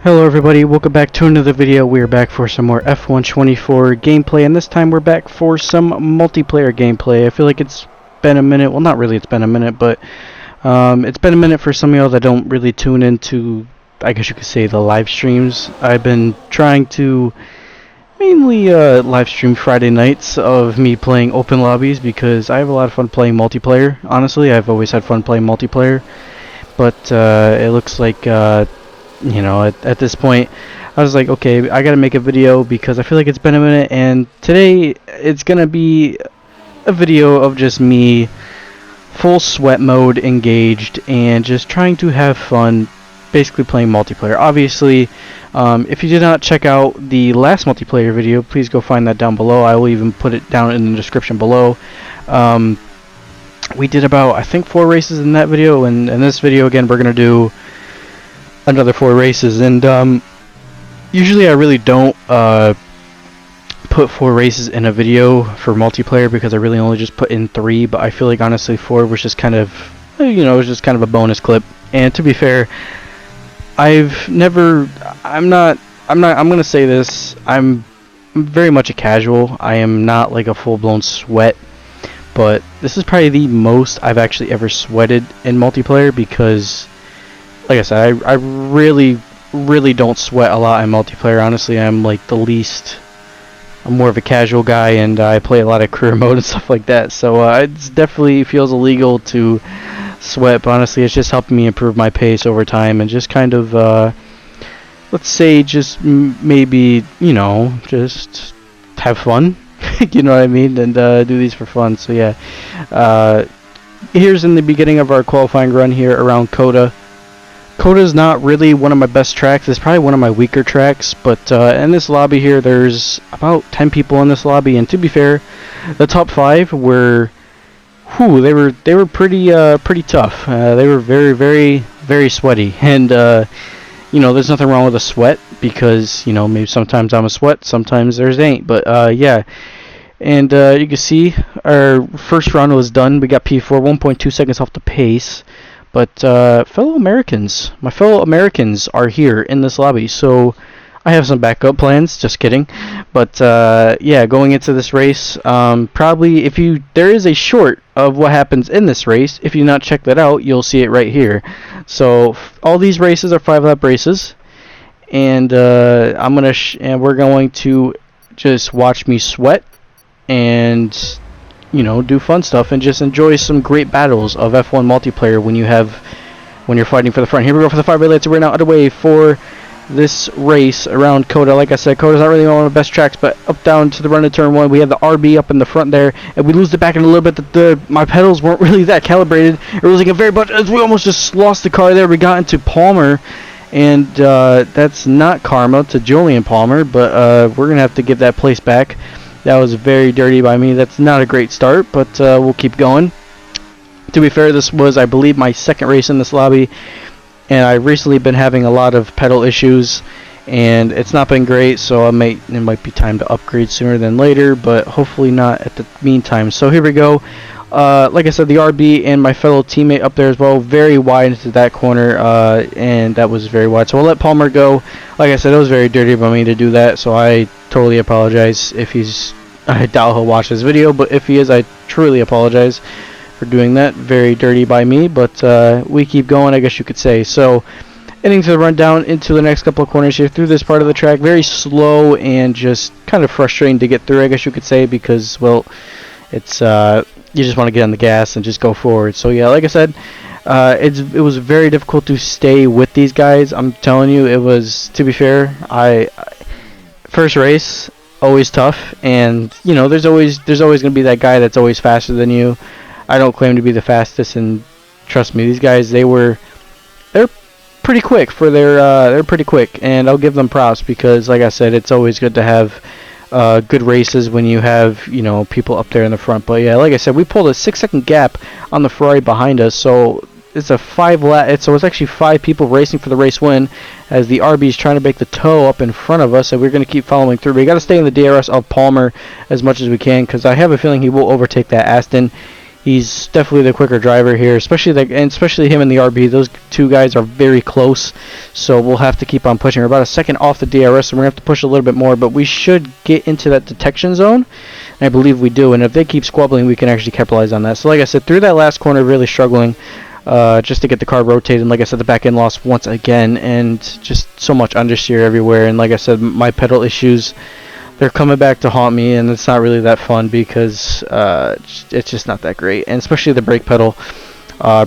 Hello everybody, welcome back to another video. We are back for some more F124 gameplay, and this time we're back for some multiplayer gameplay. I feel like it's been a minute, well not really it's been a minute, but it's been a minute for some of y'all that don't really tune into, I guess you could say, the live streams. I've been trying to mainly live stream Friday nights of me playing open lobbies because I have a lot of fun playing multiplayer. Honestly, I've always had fun playing multiplayer, but it looks like you know, at this point, I was like, okay, I gotta make a video because I feel like it's been a minute, and today it's gonna be a video of just me full sweat mode engaged and just trying to have fun basically playing multiplayer. Obviously, if you did not check out the last multiplayer video, please go find that down below. I will even put it down in the description below. We did about, I think, 4 races in that video, and in this video again we're gonna do another 4 races, and usually I really don't put 4 races in a video for multiplayer because I really only just put in 3, but I feel like honestly 4 was just kind of, you know, it was just kind of a bonus clip. And to be fair, I'm gonna say this, I'm very much a casual. I am not like a full-blown sweat, but this is probably the most I've actually ever sweated in multiplayer because, like I said, I really don't sweat a lot in multiplayer. Honestly, I'm like I'm more of a casual guy, and I play a lot of career mode and stuff like that. So it definitely feels illegal to sweat, but honestly, it's just helping me improve my pace over time and just kind of, let's say, just maybe, you know, just have fun. You know what I mean? And do these for fun. So yeah, here's in the beginning of our qualifying run here around Coda. Coda's not really one of my best tracks. It's probably one of my weaker tracks, but in this lobby here there's about 10 people in this lobby, and to be fair, the top 5 were they were pretty tough. They were very sweaty, and you know, there's nothing wrong with a sweat because, you know, maybe sometimes I'm a sweat, sometimes there's ain't, but yeah. And you can see our first run was done. We got P4, 1.2 seconds off the pace. But my fellow Americans are here in this lobby, so I have some backup plans. Just kidding. But yeah, going into this race, probably there is a short of what happens in this race. If you not check that out, you'll see it right here. So all these races are 5-lap races, and we're going to just watch me sweat and, you know, do fun stuff and just enjoy some great battles of F1 multiplayer when you're fighting for the front. Here we go for the 5 laps. We're now underway for this race around Coda. Like I said, Coda's not really one of the best tracks, but up down to the run of turn 1, we have the RB up in the front there, and we lose it back in a little bit. My pedals weren't really that calibrated. We're losing it very much as we almost just lost the car there. We got into Palmer, and that's not karma to Julian Palmer, but we're gonna have to give that place back. That was very dirty by me. That's not a great start, but we'll keep going. To be fair, this was, I believe, my second race in this lobby, and I've recently been having a lot of pedal issues, and it's not been great, so it might be time to upgrade sooner than later, but hopefully not at the meantime. So here we go. Like I said, the RB and my fellow teammate up there as well, very wide into that corner, and that was very wide. So I'll let Palmer go. Like I said, it was very dirty by me to do that, so I totally apologize if I doubt he'll watch this video, but if he is, I truly apologize for doing that. Very dirty by me, but we keep going, I guess you could say. So ending to the rundown into the next couple of corners here through this part of the track, very slow and just kind of frustrating to get through, I guess you could say, because, well, it's you just want to get on the gas and just go forward. So yeah, like I said, it was very difficult to stay with these guys. I'm telling you, it was, to be fair, first race, always tough, and you know, there's always going to be that guy that's always faster than you. I don't claim to be the fastest, and trust me, these guys, they're pretty quick for they're pretty quick, and I'll give them props because, like I said, it's always good to have good races when you have, you know, people up there in the front. But yeah, like I said, we pulled a 6-second gap on the Ferrari behind us, so it's a 5-lap. So it's actually 5 people racing for the race win, as the RB is trying to make the toe up in front of us, and we're going to keep following through. We got to stay in the DRS of Palmer as much as we can, because I have a feeling he will overtake that Aston. He's definitely the quicker driver here, especially him and the RB. Those two guys are very close, so we'll have to keep on pushing. We're about a second off the DRS, so we're going to have to push a little bit more, but we should get into that detection zone, and I believe we do, and if they keep squabbling, we can actually capitalize on that. So like I said, through that last corner, really struggling just to get the car rotated, and like I said, the back end lost once again, and just so much understeer everywhere, and like I said, my pedal issues, they're coming back to haunt me, and it's not really that fun because it's just not that great, and especially the brake pedal.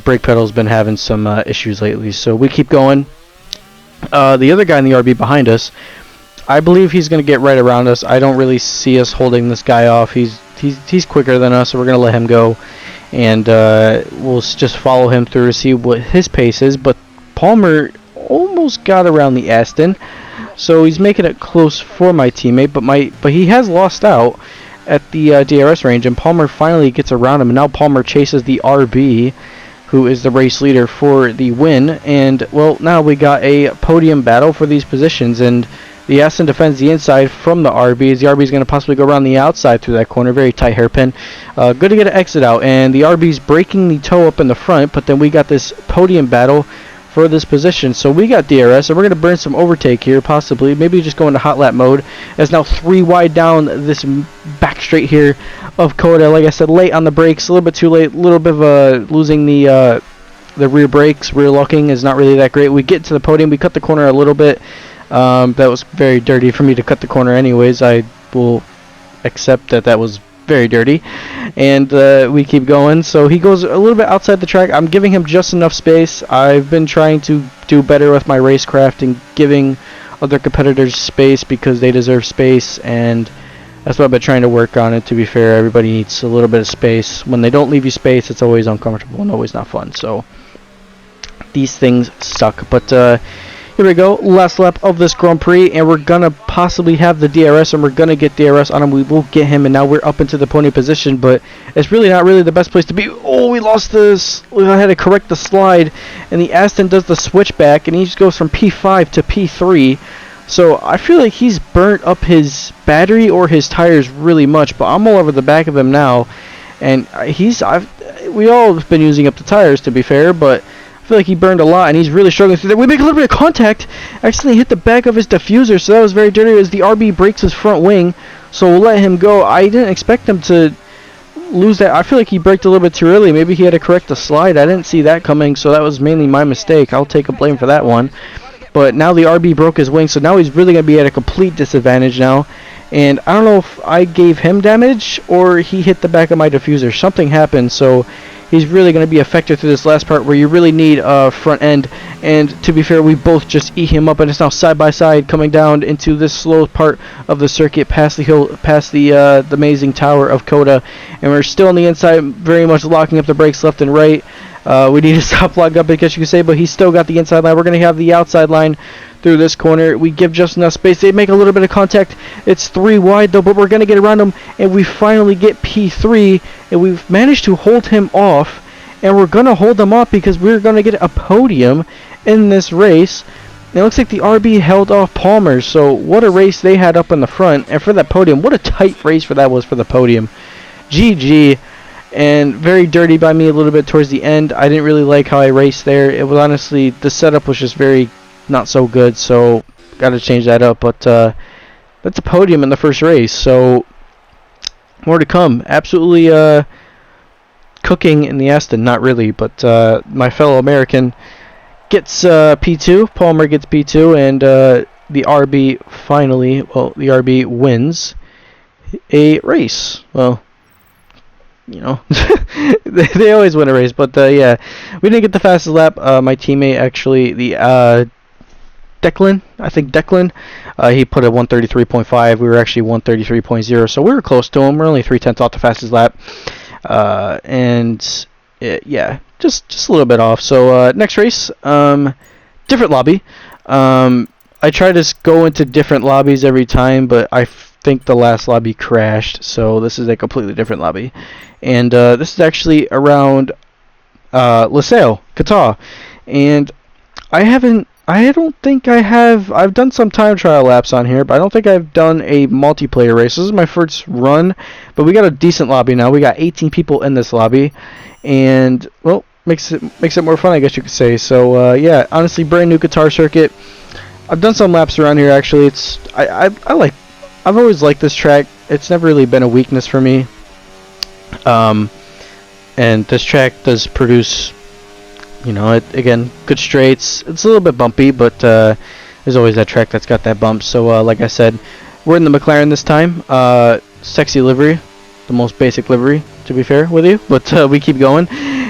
Brake pedal's been having some issues lately, so we keep going. The other guy in the RB behind us, I believe he's going to get right around us. I don't really see us holding this guy off. He's quicker than us, so we're going to let him go, and we'll just follow him through to see what his pace is. But Palmer almost got around the Aston, so he's making it close for my teammate, but he has lost out at the DRS range, and Palmer finally gets around him, and now Palmer chases the RB, who is the race leader, for the win. And well, now we got a podium battle for these positions, and the Aston defends the inside from the RB, as the RB is going to possibly go around the outside through that corner. Very tight hairpin. Good to get an exit out, and the RB's breaking the toe up in the front, but then we got this podium battle for this position. So we got DRS, and we're going to burn some overtake here, possibly. Maybe just go into hot lap mode. As now 3 wide down this back straight here of Coda. Like I said, late on the brakes, a little bit too late, a little bit of losing the rear brakes. Rear locking is not really that great. We get to the podium, we cut the corner a little bit. That was very dirty for me to cut the corner anyways. I will accept that was very dirty, and we keep going. So he goes a little bit outside the track. I'm giving him just enough space. I've been trying to do better with my racecraft and giving other competitors space because they deserve space, and that's what I've been trying to work on. It, to be fair, everybody needs a little bit of space. When they don't leave you space, it's always uncomfortable and always not fun. So these things suck. But here we go, last lap of this Grand Prix, and we're going to possibly have the DRS, and we're going to get DRS on him. We will get him, and now we're up into the podium position, but it's really not really the best place to be. Oh, we lost this. We had to correct the slide, and the Aston does the switchback, and he just goes from P5 to P3. So I feel like he's burnt up his battery or his tires really much, but I'm all over the back of him now, and we all have been using up the tires, to be fair, but I feel like he burned a lot, and he's really struggling through there. We make a little bit of contact. Accidentally hit the back of his diffuser, so that was very dirty as the RB breaks his front wing. So we'll let him go. I didn't expect him to lose that. I feel like he braked a little bit too early. Maybe he had to correct the slide. I didn't see that coming, so that was mainly my mistake. I'll take a blame for that one. But now the RB broke his wing, so now he's really going to be at a complete disadvantage now. And I don't know if I gave him damage or he hit the back of my diffuser. Something happened, so he's really going to be affected through this last part where you really need a front end. And to be fair, we both just eat him up, and it's now side by side coming down into this slow part of the circuit past the hill, past the amazing tower of Coda. And we're still on the inside, very much locking up the brakes left and right. We need to stop lock up, I guess you could say, but he's still got the inside line. We're going to have the outside line through this corner. We give just enough space. They make a little bit of contact. It's 3 wide though, but we're going to get around him, and we finally get P3, and we've managed to hold him off, and we're going to hold him off because we're going to get a podium in this race. And it looks like the RB held off Palmer, so what a race they had up in the front. And for that podium, what a tight race for that was for the podium. GG. And very dirty by me a little bit towards the end. I didn't really like how I raced there. It was honestly, the setup was just very not so good, so got to change that up. But that's a podium in the first race, so more to come. Absolutely cooking in the Aston, not really, but my fellow American gets P2. Palmer gets P2, and the RB finally, well, the RB wins a race. Well, you know, they always win a race, but yeah, we didn't get the fastest lap. My teammate, actually, the Declan, I think Declan, he put a 133.5. We were actually 133.0, so we were close to him. We're only 3/10 off the fastest lap, and yeah, just a little bit off. So next race, different lobby. I try to go into different lobbies every time, but I think the last lobby crashed, so this is a completely different lobby. And this is actually around Laseo, Qatar, and I haven't I don't think I have. I've done some time trial laps on here, but I don't think I've done a multiplayer race. This is my first run, but we got a decent lobby now. We got 18 people in this lobby, and well, makes it more fun, I guess you could say. So yeah, honestly, brand new guitar circuit. I've done some laps around here actually. I've always liked this track. It's never really been a weakness for me. And this track does produce, you know, again, good straights. It's a little bit bumpy, but there's always that track that's got that bump. So like I said, we're in the McLaren this time. Sexy livery, the most basic livery, to be fair with you. But we keep going.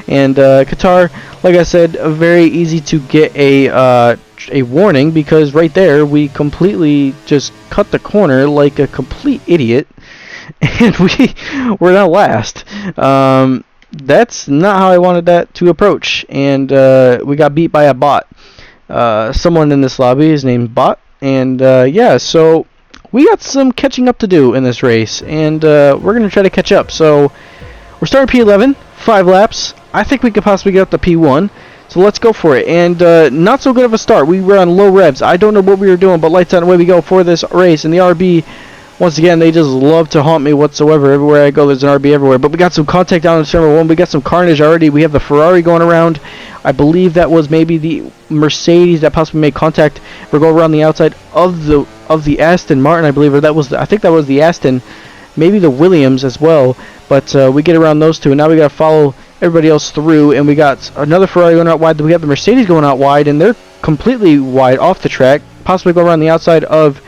And guitar, like I said, very easy to get a warning, because right there we completely just cut the corner like a complete idiot, and we're not last. That's not how I wanted that to approach, and we got beat by a bot. Someone in this lobby is named Bot, and yeah, so we got some catching up to do in this race, and we're gonna try to catch up. So we're starting P11, 5 laps. I think we could possibly get up to P1. So let's go for it. And not so good of a start. We were on low revs. I don't know what we were doing, but lights on, away we go for this race. And the RB, once again, they just love to haunt me whatsoever. Everywhere I go, there's an RB everywhere. But we got some contact down in turn 1. We got some carnage already. We have the Ferrari going around. I believe that was maybe the Mercedes that possibly made contact. We're going around the outside of the Aston Martin, I believe. Or I think that was the Aston. Maybe the Williams as well. But we get around those two. And now we got to follow everybody else through, and we got another Ferrari going out wide. We have the Mercedes going out wide, and they're completely wide off the track. Possibly go around the outside of,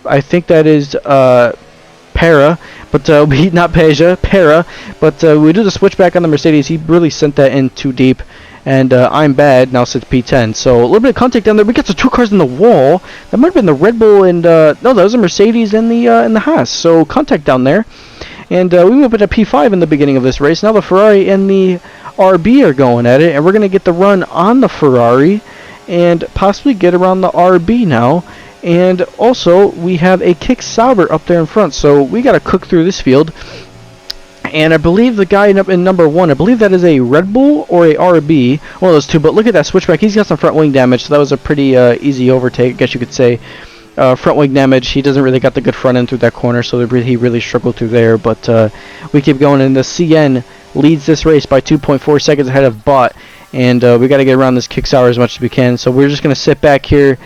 I think that is Para, but not Peja, Para. But we do the switchback on the Mercedes. He really sent that in too deep, and I'm bad now sits P10. So a little bit of contact down there. We got the 2 cars in the wall. That might have been the Red Bull and no, that was a Mercedes and the Haas. So contact down there. And we move up to P5 in the beginning of this race. Now the Ferrari and the RB are going at it, and we're going to get the run on the Ferrari and possibly get around the RB now. And also, we have a Kick Sauber up there in front, so we got to cook through this field. And I believe the guy in number 1, I believe that is a Red Bull or a RB, one of those two. But look at that switchback. He's got some front wing damage, so that was a pretty easy overtake, I guess you could say. Front wing damage. He doesn't really got the good front end through that corner, so he really struggled through there. But we keep going, and the CN leads this race by 2.4 seconds ahead of Bot. And we got to get around this Kick Sauber as much as we can. So we're just going to sit back here,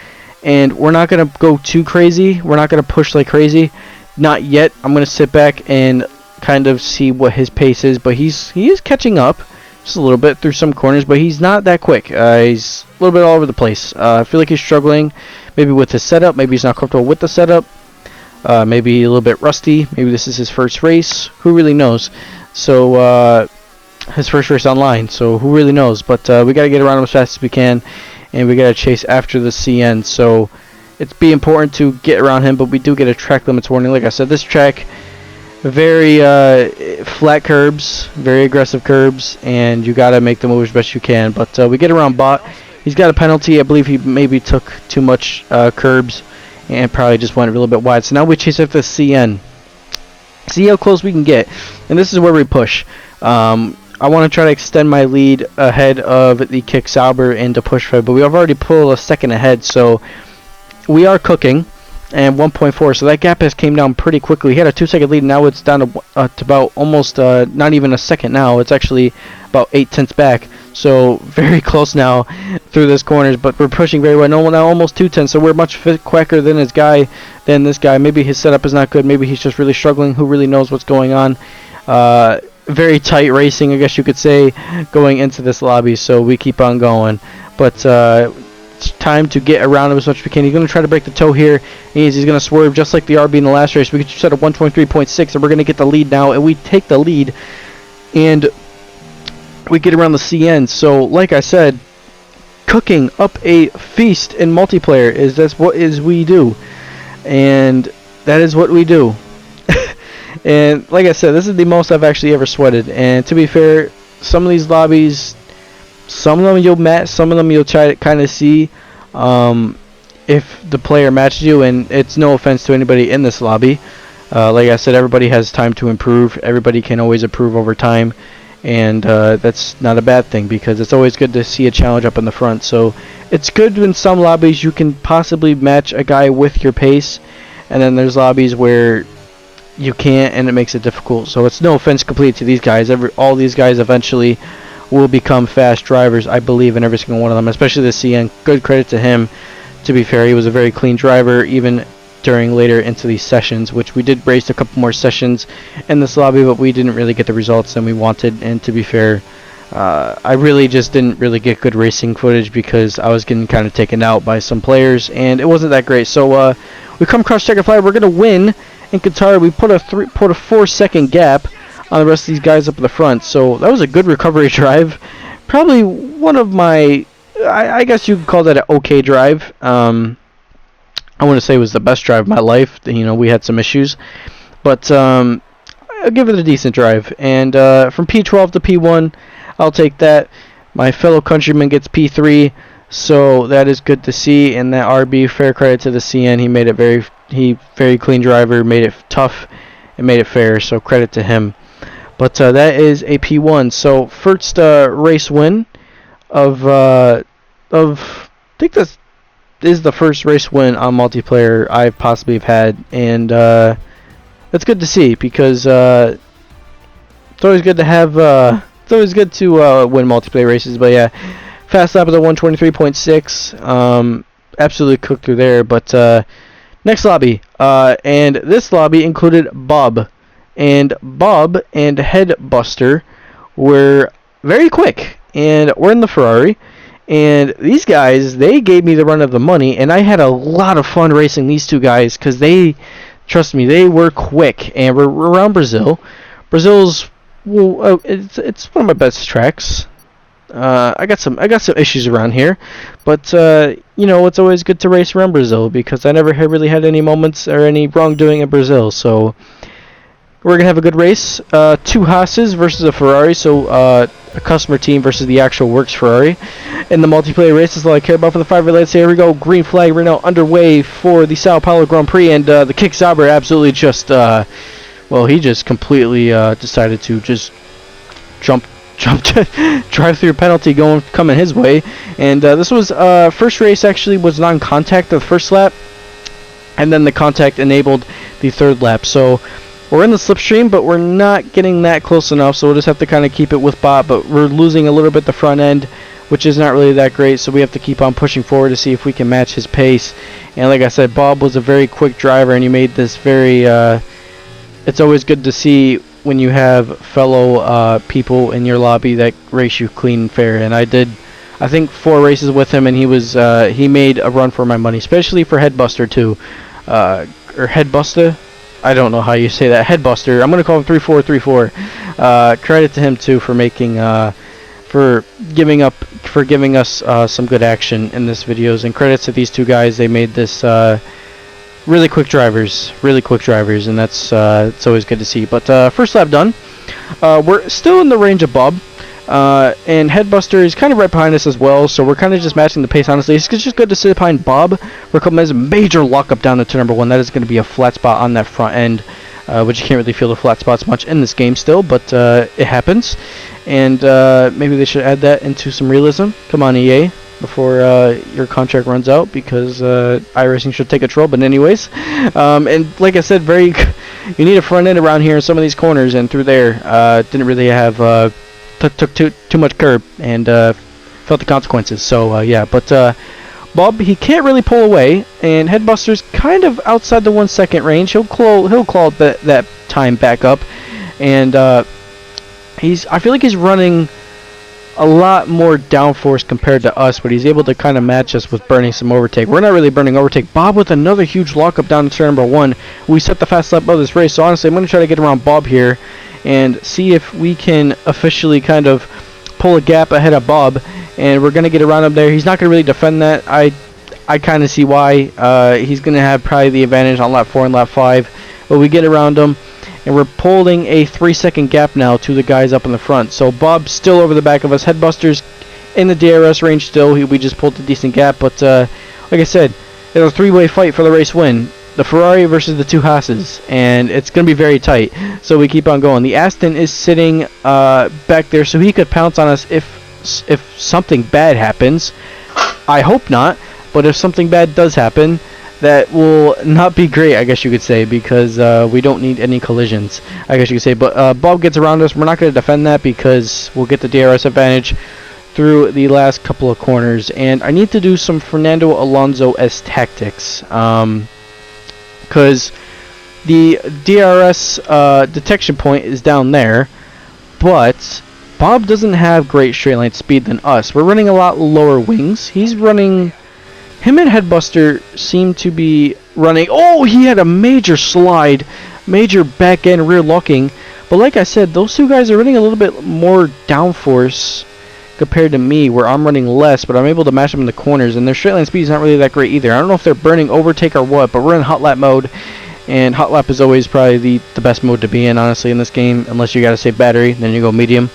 and we're not going to go too crazy. We're not going to push like crazy. Not yet. I'm going to sit back and kind of see what his pace is. But he is catching up just a little bit through some corners, but he's not that quick. He's a little bit all over the place. I feel like he's struggling. Maybe with his setup, maybe he's not comfortable with the setup, maybe a little bit rusty, maybe this is his first race, who really knows. So his first race online, so who really knows. But we got to get around him as fast as we can, and we got to chase after the CN. So it's be important to get around him, but we do get a track limits warning. Like I said, this track, very flat curbs, very aggressive curbs, and you got to make the move as best you can. But we get around Bot. He's got a penalty. I believe he maybe took too much curbs and probably just went a little bit wide. So now we chase after the CN. See how close we can get. And this is where we push. I want to try to extend my lead ahead of the Kick Sauber and to push for it. But we have already pulled a second ahead. So we are cooking. And 1.4. So that gap has came down pretty quickly. He had a 2-second lead. Now it's down to about almost not even a second now. It's actually about 0.8 back. So very close now through this corners, but we're pushing very well. Now almost 2 so we're much quicker than this guy. Maybe his setup is not good. Maybe he's just really struggling. Who really knows what's going on? Very tight racing, I guess you could say, going into this lobby. So we keep on going, but it's time to get around him as much as we can. He's going to try to break the toe here. He's going to swerve just like the RB in the last race. We set at 123.6, and we're going to get the lead now, and we take the lead, and we get around the CN. So like I said, cooking up a feast in multiplayer that's what we do, and that is what we do. And like I said, this is the most I've actually ever sweated. And to be fair, some of these lobbies, some of them you'll match, some of them you'll try to kind of see if the player matches you. And it's no offense to anybody in this lobby. Like I said, everybody has time to improve. Everybody can always improve over time. And that's not a bad thing, because it's always good to see a challenge up in the front. So it's good in some lobbies you can possibly match a guy with your pace, and then there's lobbies where you can't, and it makes it difficult. So it's no offense completely to these guys. All these guys eventually will become fast drivers, I believe, in every single one of them, especially the CN. Good credit to him. To be fair, he was a very clean driver, even during later into these sessions, which we did race a couple more sessions in this lobby, but we didn't really get the results that we wanted. And to be fair, I really just didn't really get good racing footage because I was getting kind of taken out by some players, and it wasn't that great. So we come across checkered flag. We're gonna win in Qatar. We put a 4-second gap on the rest of these guys up in the front. So that was a good recovery drive. Probably one of my, I guess you could call that an okay drive. I want to say it was the best drive of my life. You know, we had some issues, but I'll give it a decent drive. And from P12 to P1, I'll take that. My fellow countryman gets P3, so that is good to see. And that RB, fair credit to the CN. He made it very clean driver, made it tough, and made it fair. So credit to him. But that is a P1. So first race win of I think this is the first race win on multiplayer I've possibly had, and that's good to see because it's always good to have it's always good to win multiplayer races. But yeah, fast lap of the 123.6, absolutely cooked through there. But next lobby, and this lobby included Bob and Headbuster were very quick, and we're in the Ferrari. And these guys, they gave me the run of the money, and I had a lot of fun racing these two guys because they, trust me, they were quick. And we're around Brazil. Brazil's, well, it's one of my best tracks. I got some issues around here, but you know, it's always good to race around Brazil because I never really had any moments or any wrongdoing in Brazil. So we're gonna have a good race. Two Haas's versus a Ferrari, so a customer team versus the actual works Ferrari. In the multiplayer race is all I care about for the 5 relays. Here we go. Green flag right now underway for the Sao Paulo Grand Prix, and the Kick Zabra absolutely just well, he just completely decided to just jump drive through a penalty coming his way. And this was first race actually was non-contact the first lap, and then the contact enabled the third lap. So we're in the slipstream, but we're not getting that close enough, so we'll just have to kind of keep it with Bob. But we're losing a little bit the front end, which is not really that great, so we have to keep on pushing forward to see if we can match his pace. And like I said, Bob was a very quick driver, and he made this very it's always good to see when you have fellow people in your lobby that race you clean and fair. And I did, I think, 4 races with him, and he made a run for my money, especially for Headbuster too, or Headbuster. I don't know how you say that. Headbuster. I'm gonna call him 3434. Credit to him too for making for giving us some good action in this videos, and credits to these two guys. They made this really quick drivers, and that's it's always good to see. But first lap done. We're still in the range of Bob. And Headbuster is kind of right behind us as well, so we're kind of just matching the pace, honestly. It's just good to sit behind Bob. We're coming as a major lockup down to number 1. That is going to be a flat spot on that front end, which you can't really feel the flat spots much in this game still, but it happens. And maybe they should add that into some realism. Come on, EA, before your contract runs out, because iRacing should take a troll. But anyways, and like I said, you need a front end around here in some of these corners, and through there, didn't really have... took too much curb and felt the consequences. So yeah, but Bob, he can't really pull away, and Headbuster's kind of outside the 1 second range. He'll claw that time back up, and I feel like he's running a lot more downforce compared to us, but he's able to kind of match us with burning some overtake. We're not really burning overtake. Bob with another huge lockup down to turn number 1. We set the fast lap of this race, so honestly I'm going to try to get around Bob here and see if we can officially kind of pull a gap ahead of Bob, and we're going to get around him there. He's not going to really defend that. I kind of see why. He's going to have probably the advantage on lap 4 and lap 5, but we get around him, and we're pulling a 3-second gap now to the guys up in the front. So Bob's still over the back of us. Headbuster's in the DRS range still. We just pulled a decent gap, but like I said, it's a 3-way fight for the race win. The Ferrari versus the two Haas's, and it's going to be very tight, so we keep on going. The Aston is sitting back there, so he could pounce on us if something bad happens. I hope not, but if something bad does happen, that will not be great, I guess you could say, because we don't need any collisions, I guess you could say. But Bob gets around us. We're not going to defend that because we'll get the DRS advantage through the last couple of corners. And I need to do some Fernando Alonso-esque tactics, because the DRS detection point is down there, but Bob doesn't have great straight line speed than us. We're running a lot lower wings. He's running... Him and Headbuster seem to be running... Oh, he had a major slide. Major back end rear locking. But like I said, those two guys are running a little bit more downforce compared to me, where I'm running less, but I'm able to match them in the corners. And their straight line speed is not really that great either. I don't know if they're burning overtake or what, but we're in hot lap mode. And hot lap is always probably the best mode to be in, honestly, in this game. Unless you got to save battery, then you go medium.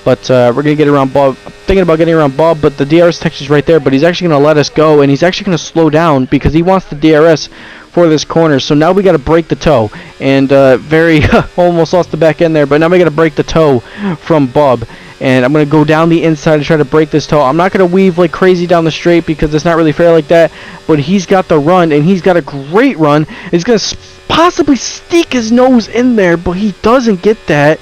But we're going to get around Bob. I'm thinking about getting around Bob, but the DRS text is right there. But he's actually going to let us go, and he's actually going to slow down because he wants the DRS for this corner. So now we got to break the toe. And very almost lost the back end there, but now we got to break the toe from Bob. And I'm going to go down the inside to try to break this toe. I'm not going to weave like crazy down the straight because it's not really fair like that. But he's got the run, and he's got a great run. He's going to possibly stick his nose in there, but he doesn't get that.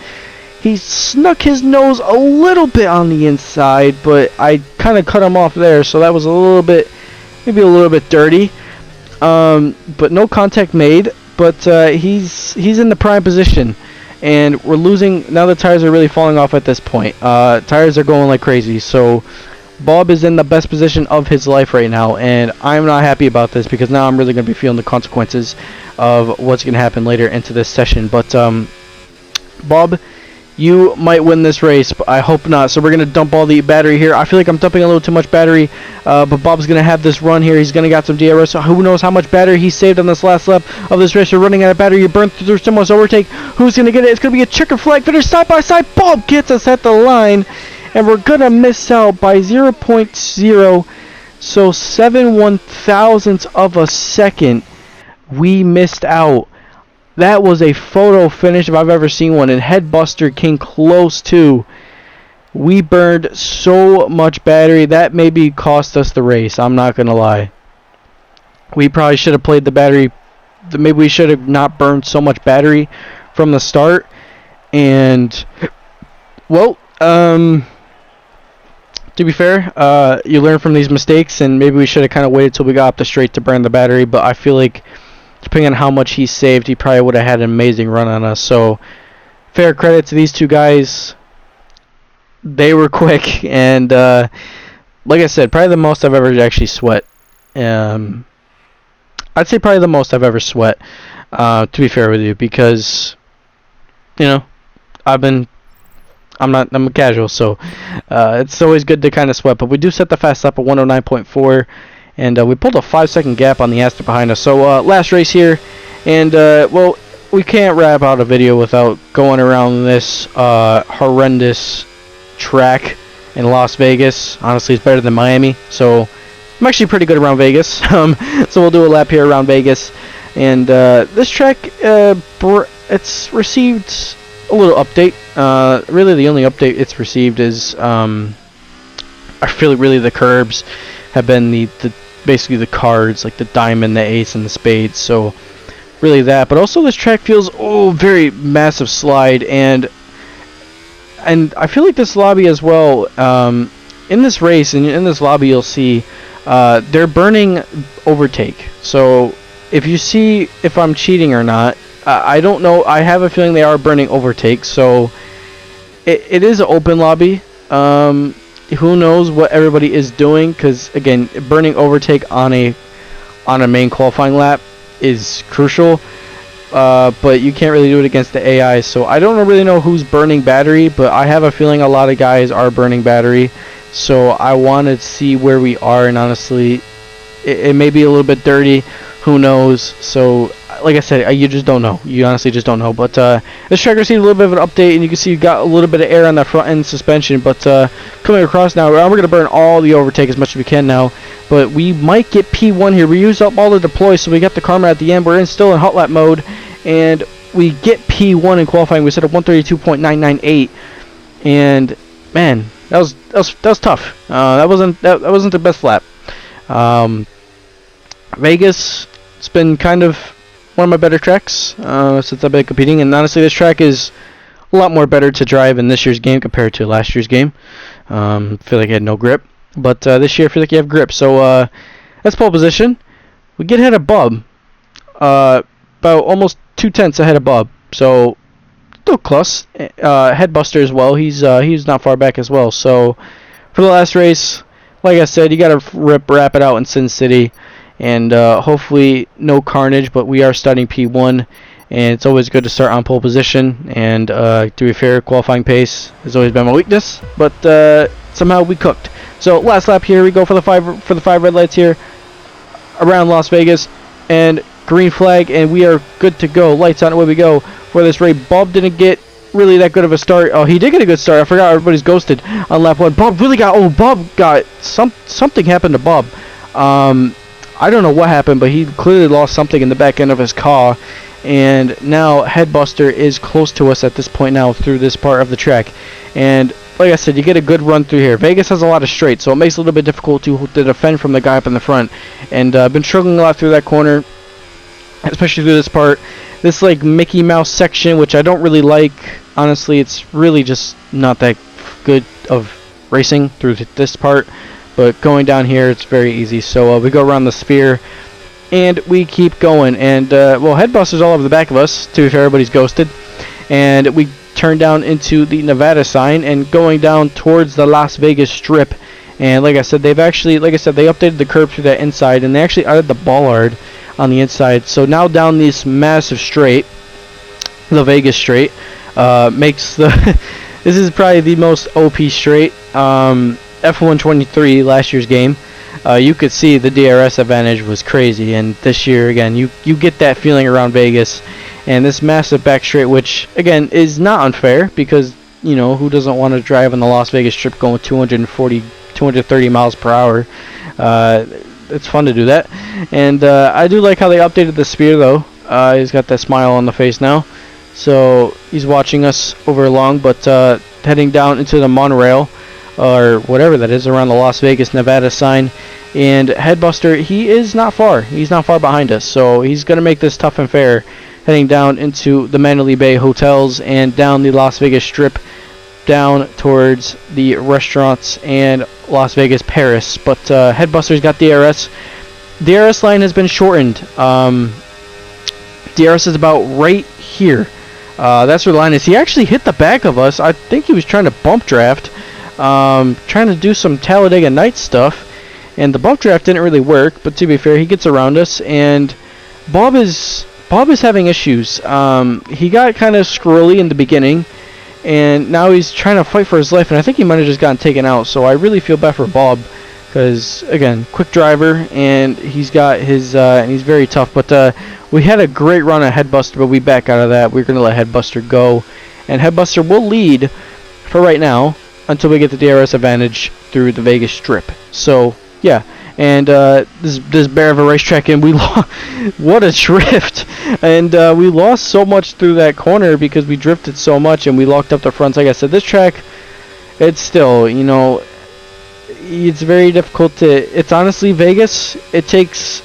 He snuck his nose a little bit on the inside, but I kind of cut him off there, so that was a little bit, maybe a little bit dirty. But no contact made, but he's in the prime position. And we're losing, now the tires are really falling off at this point. Tires are going like crazy, so Bob is in the best position of his life right now, and I'm not happy about this because now I'm really going to be feeling the consequences of what's going to happen later into this session. But Bob, you might win this race, but I hope not. So we're going to dump all the battery here. I feel like I'm dumping a little too much battery, but Bob's going to have this run here. He's going to get some DRS. So who knows how much battery he saved on this last lap of this race. You're running out of battery. You burned through someone's overtake. Who's going to get it? It's going to be a checker flag finish side by side. Bob gets us at the line, and we're going to miss out by 0.0. So 7/1000ths of a second. We missed out. That was a photo finish if I've ever seen one, and Headbuster came close too. We burned so much battery. That maybe cost us the race. I'm not going to lie. We probably should have played the battery. Maybe we should have not burned so much battery from the start. And, well, to be fair, you learn from these mistakes, and maybe we should have kind of waited till we got up the straight to burn the battery. But I feel like, depending on how much he saved, he probably would have had an amazing run on us. So, fair credit to these two guys. They were quick, and like I said, probably the most I've ever actually sweat. I'd say probably the most I've ever sweat, to be fair with you, because, you know, I'm a casual, so it's always good to kind of sweat. But we do set the fast lap at 109.4. And we pulled a 5-second gap on the Aston behind us. So last race here, and well, we can't wrap out a video without going around this horrendous track in Las Vegas. Honestly, it's better than Miami, so I'm actually pretty good around Vegas. So we'll do a lap here around Vegas. And this track, it's received a little update. Really, the only update it's received is I feel like really the curbs have been the basically the cards, like the diamond, the ace, and the spades. So really that, but also this track feels very massive slide, and I feel like this lobby as well, in this race and in this lobby you'll see they're burning overtake. So if you see if I'm cheating or not, I don't know. I have a feeling they are burning overtake. So it is an open lobby. Who knows what everybody is doing, because again, burning overtake on a main qualifying lap is crucial, but you can't really do it against the AI. So I don't really know who's burning battery, but I have a feeling a lot of guys are burning battery. So I want to see where we are, and honestly, it may be a little bit dirty. Who knows? So like I said, you just don't know. You honestly just don't know. But this track received a little bit of an update, and you can see you got a little bit of air on that front end suspension. But coming across now, we're going to burn all the overtake as much as we can now. But we might get P1 here. We used up all the deploy, so we got the karma at the end. We're still in hot lap mode, and we get P1 in qualifying. We set up 132.998, and man, that was tough. That wasn't the best lap. Vegas, it's been kind of one of my better tracks since I've been competing, and honestly, this track is a lot more better to drive in this year's game compared to last year's game. Feel like I had no grip, but this year I feel like you have grip. So that's pole position. We get ahead of Bob, about almost 2/10 ahead of Bob. So still close. Headbuster as well. He's not far back as well. So for the last race, like I said, you gotta wrap it out in Sin City, and hopefully no carnage. But we are starting P1, and it's always good to start on pole position. And to be fair, qualifying pace has always been my weakness, but somehow we cooked. So last lap here, we go for the five red lights here around Las Vegas, and green flag, and we are good to go. Lights on, away we go for this race. Bob didn't get really that good of a start. Oh, he did get a good start. I forgot everybody's ghosted on lap 1. Bob got something happened to Bob. I don't know what happened, but he clearly lost something in the back end of his car, and now Headbuster is close to us at this point now through this part of the track. And like I said, you get a good run through here. Vegas has a lot of straight, so it makes it a little bit difficult to defend from the guy up in the front. And I've been struggling a lot through that corner, especially through this part. This like Mickey Mouse section, which I don't really like. Honestly, it's really just not that good of racing through this part. But going down here, it's very easy. So we go around the sphere, and we keep going. And well, Headbuster's all over the back of us. To be fair, everybody's ghosted. And we turn down into the Nevada sign and going down towards the Las Vegas Strip. And like I said, they updated the curb through that inside, and they actually added the bollard on the inside. So now down this massive straight, the Vegas straight, makes the this is probably the most OP straight. F123 last year's game, you could see the DRS advantage was crazy, and this year again you get that feeling around Vegas. And this massive back straight, which again is not unfair, because you know who doesn't want to drive on the Las Vegas Strip going 230 miles per hour. It's fun to do that. And I do like how they updated the sphere though. He's got that smile on the face now, so he's watching us over long. But heading down into the monorail, or whatever that is, around the Las Vegas Nevada sign. And Headbuster, he is not far. He's not far behind us, so he's going to make this tough and fair. Heading down into the Mandalay Bay hotels and down the Las Vegas Strip, down towards the restaurants and Las Vegas Paris. But Headbuster's got DRS. DRS line has been shortened. DRS is about right here. That's where the line is. He actually hit the back of us. I think he was trying to bump draft. Trying to do some Talladega Nights stuff, and the bump draft didn't really work. But to be fair, he gets around us, and Bob is having issues. He got kind of squirrely in the beginning, and now he's trying to fight for his life, and I think he might have just gotten taken out. So I really feel bad for Bob, because again, quick driver, and he's got his and he's very tough. But we had a great run at Headbuster, but we back out of that. We're gonna let Headbuster go, and Headbuster will lead for right now until we get the DRS advantage through the Vegas Strip. So yeah, and this bear of a racetrack, and we what a drift, and we lost so much through that corner because we drifted so much and we locked up the fronts. Like I said, this track, it's still, you know, it's very difficult to. It's honestly Vegas. It takes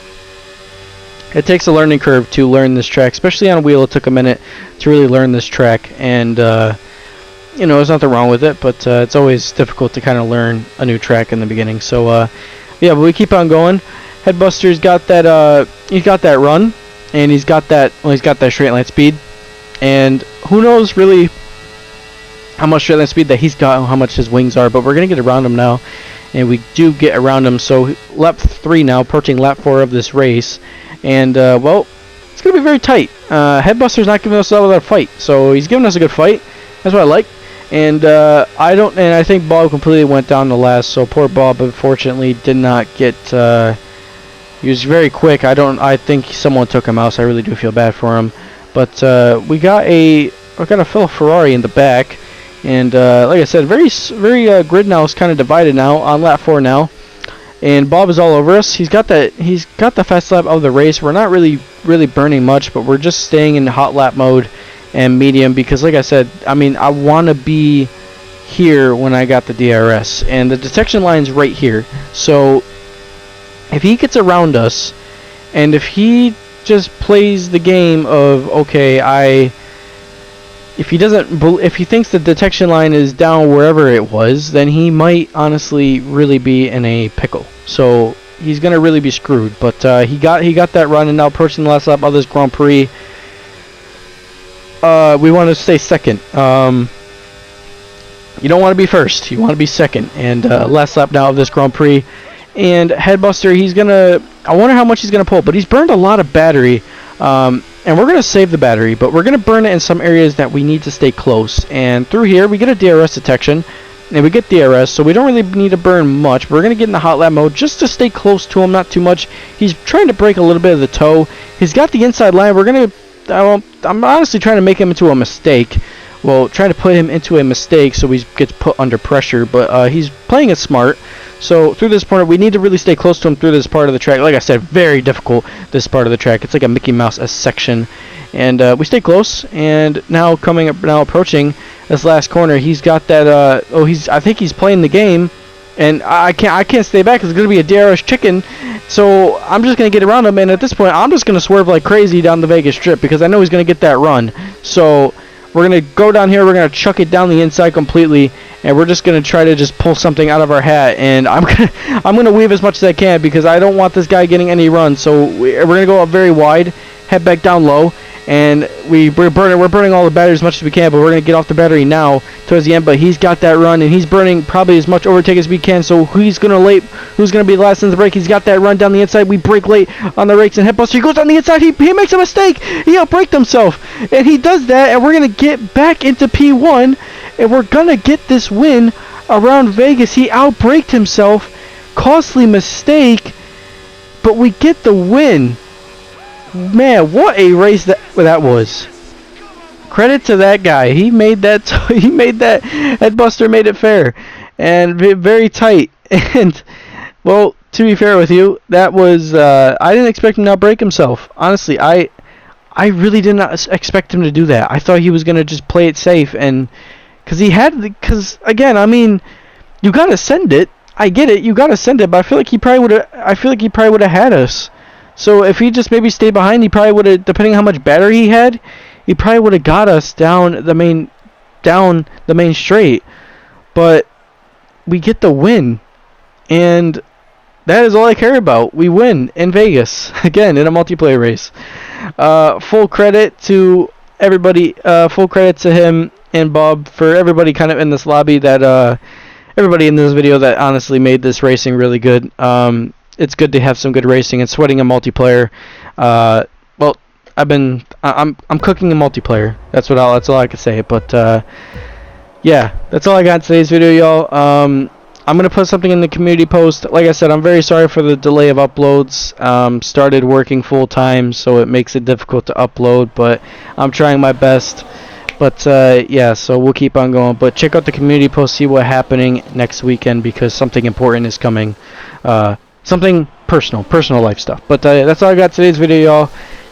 a learning curve to learn this track, especially on a wheel. It took a minute to really learn this track, and you know, there's nothing wrong with it, but it's always difficult to kind of learn a new track in the beginning. So yeah, but we keep on going. Headbuster's got that he's got that run, and he's got that straight line speed, and who knows really how much straight line speed that he's got, how much his wings are, but we're gonna get around him now, and we do get around him. So lap 3 now, approaching lap 4 of this race, and well, it's gonna be very tight. Headbuster's not giving us all that fight, so he's giving us a good fight. That's what I like. And I think Bob completely went down the last, so poor Bob unfortunately did not get he was very quick. I think someone took him out, so I really do feel bad for him. But we got a Phil Ferrari in the back, and like I said, very grid now is kind of divided now on lap 4 now, and Bob is all over us. He's got the fast lap of the race. We're not really burning much, but we're just staying in hot lap mode and medium, because like I said, I mean, I want to be here when I got the DRS, and the detection line's right here. So If he gets around us, and if he just plays the game of, okay, if he thinks the detection line is down wherever it was, then he might honestly really be in a pickle. So he's gonna really be screwed. But he got that run, and now approaching the last lap of this Grand Prix. We want to stay second. You don't want to be first. You want to be second. And last lap now of this Grand Prix. And Headbuster, I wonder how much he's going to pull. But he's burned a lot of battery. And we're going to save the battery. But we're going to burn it in some areas that we need to stay close. And through here, we get a DRS detection. And we get DRS. So we don't really need to burn much. We're going to get in the hot lap mode just to stay close to him. Not too much. He's trying to break a little bit of the toe. He's got the inside line. We're going to... I'm honestly trying to make him into a mistake. Well, trying to put him into a mistake so he gets put under pressure. But he's playing it smart. So through this part, we need to really stay close to him through this part of the track. Like I said, very difficult, this part of the track. It's like a Mickey Mouse section. And we stay close. And now approaching this last corner, he's got that... I think he's playing the game. And I can't stay back because it's going to be a DRS chicken. So I'm just going to get around him. And at this point, I'm just going to swerve like crazy down the Vegas Strip because I know he's going to get that run. So we're going to go down here. We're going to chuck it down the inside completely. And we're just going to try to just pull something out of our hat. And I'm going to weave as much as I can because I don't want this guy getting any run. So we're going to go up very wide, head back down low. And we're burning all the battery as much as we can, but we're going to get off the battery now towards the end. But he's got that run, and he's burning probably as much overtake as we can. So who's going to be last in the break? He's got that run down the inside. We brake late on the rakes, and Headbuster, he goes on the inside. He makes a mistake. He outbraked himself, and he does that, and we're going to get back into P1, and we're going to get this win around Vegas. He outbraked himself. Costly mistake, but we get the win. Man, what a race that was. Credit to that guy. He made that Headbuster made it fair and very tight. And well, to be fair with you, that was I didn't expect him to break himself. Honestly, I really did not expect him to do that. I thought he was going to just play it safe, and cuz again, I mean, you got to send it. I get it. You got to send it, but I feel like he probably would have had us. So if he just maybe stayed behind, he probably would have, depending on how much battery he had, he probably would have got us down the main straight. But we get the win, and that is all I care about. We win in Vegas again in a multiplayer race. Full credit to everybody. Full credit to him and Bob for everybody kind of in this lobby that everybody in this video that honestly made this racing really good. It's good to have some good racing and sweating a multiplayer. Well, I'm cooking a multiplayer. That's all I can say. But yeah, that's all I got in today's video, y'all. I'm gonna put something in the community post. Like I said, I'm very sorry for the delay of uploads. Started working full time, so it makes it difficult to upload. But I'm trying my best. But yeah, so we'll keep on going. But check out the community post, see what's happening next weekend because something important is coming. Something personal life stuff. But that's all I got today's video, y'all.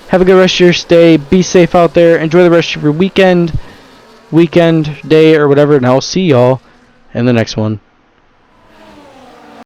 Have a good rest of your stay. Be safe out there. Enjoy the rest of your weekend, day, or whatever. And I'll see y'all in the next one.